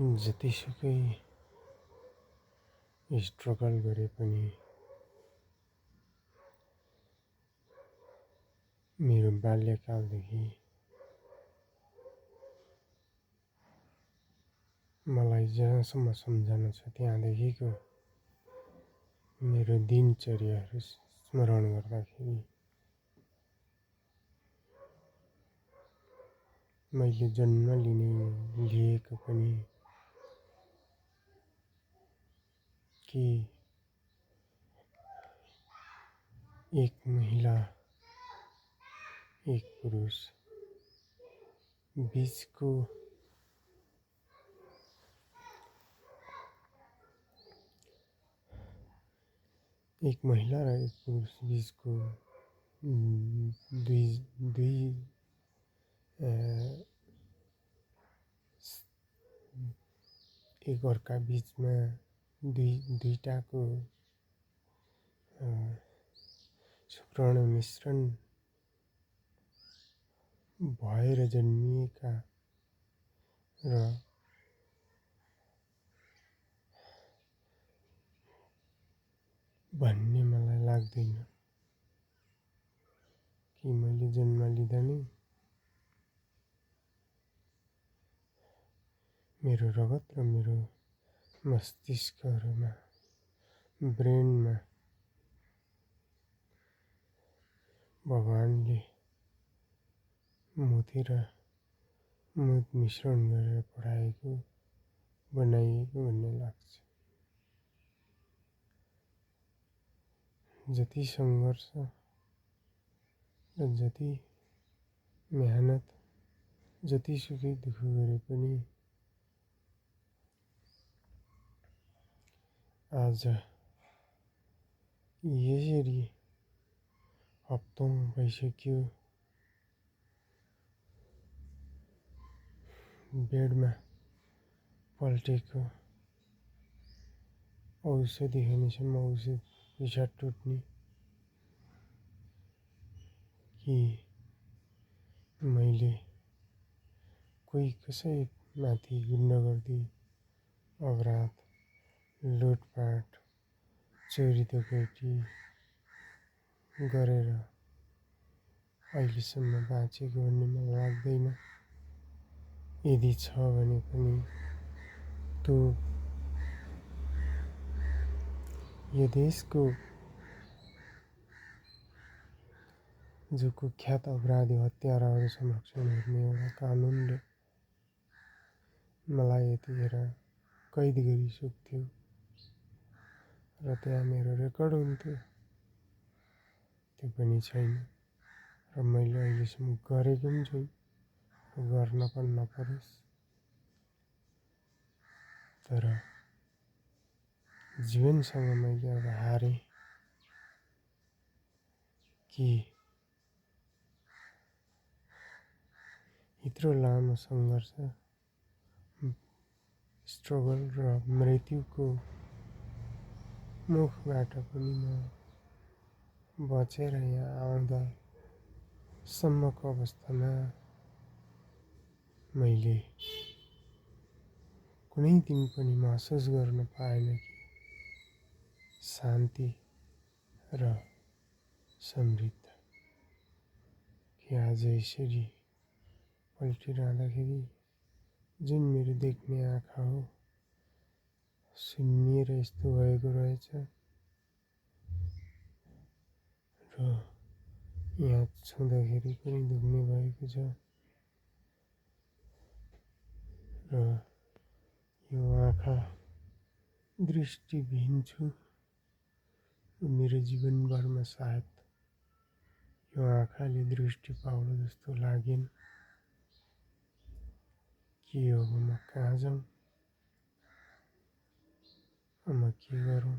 जतिसुकै स्ट्रगल गरे पनि मेरो बाल्यकालदेखि मलाई जहाँसम्म सम्झना छ त्यहाँदेखिको मेरो दिनचर्याहरू स्मरण गर्दाखेरि मैले जन्म लिएको पनि कि एक महिला एक पुरुष बीचको एक महिला र एक पुरुष बीचको दुई एक अर्का बीचमा दुईटाको शुक्राणु मिश्रण भएर जन्मिएका र भन्ने मलाई लाग्दैन कि मैले जन्म लिँदा नै मेरो रगत र मेरो मस्तिष्कहरूमा ब्रेनमा भगवानले मोती र मध मिश्रण गरेर बनाइएको भन्ने लाग्छ। जति सङ्घर्ष र जति मेहनत जतिसुकै दुःख गरे पनि आज यसरी हप्तौं भइसक्यो बेडमा पल्टेको औषधि खानेसम्म औषध पिसाब टुट्ने कि मैले कोही कसैमाथि गुन्डागर्दी अपराध लुटपाट चोरी डकैती गरेर अहिलेसम्म बाँचेको भन्ने मलाई लाग्दैन। यदि छ भने पनि त्यो यो देशको जो कुख्यात अपराधी हत्याराहरू संरक्षण हेर्ने एउटा कानुनले मलाई यतिखेर कैद गरिसक्थ्यो र त्यहाँ मेरो रेकर्ड हुन्थ्यो। त्यो पनि छैन र मैले अहिलेसम्म गरेको पनि छैन, गर्न पनि नपरोस्। तर जीवनसँग मैले अब हारेँ कि यत्रो लामो सङ्घर्ष स्ट्रगल र मृत्युको मुखबाट पनि म बचेर यहाँ आउँदा सम्मको अवस्थामा मैले कुनै दिन पनि महसुस गर्न पाएन कि शान्ति र समृद्ध कि आज यसरी पल्टिरहँदाखेरि जुन मेरो देख्ने आँखा हो सुन्निएर यस्तो भएको रहेछ र यहाँ छुँदाखेरि पनि दुख्ने भएको छ र यो आँखा दृष्टिविहीन छु। मेरो जीवनभरमा सायद यो आँखाले दृष्टि पाउला जस्तो लागेन। के हो म कहाँ जाउँ, म के गरौँ?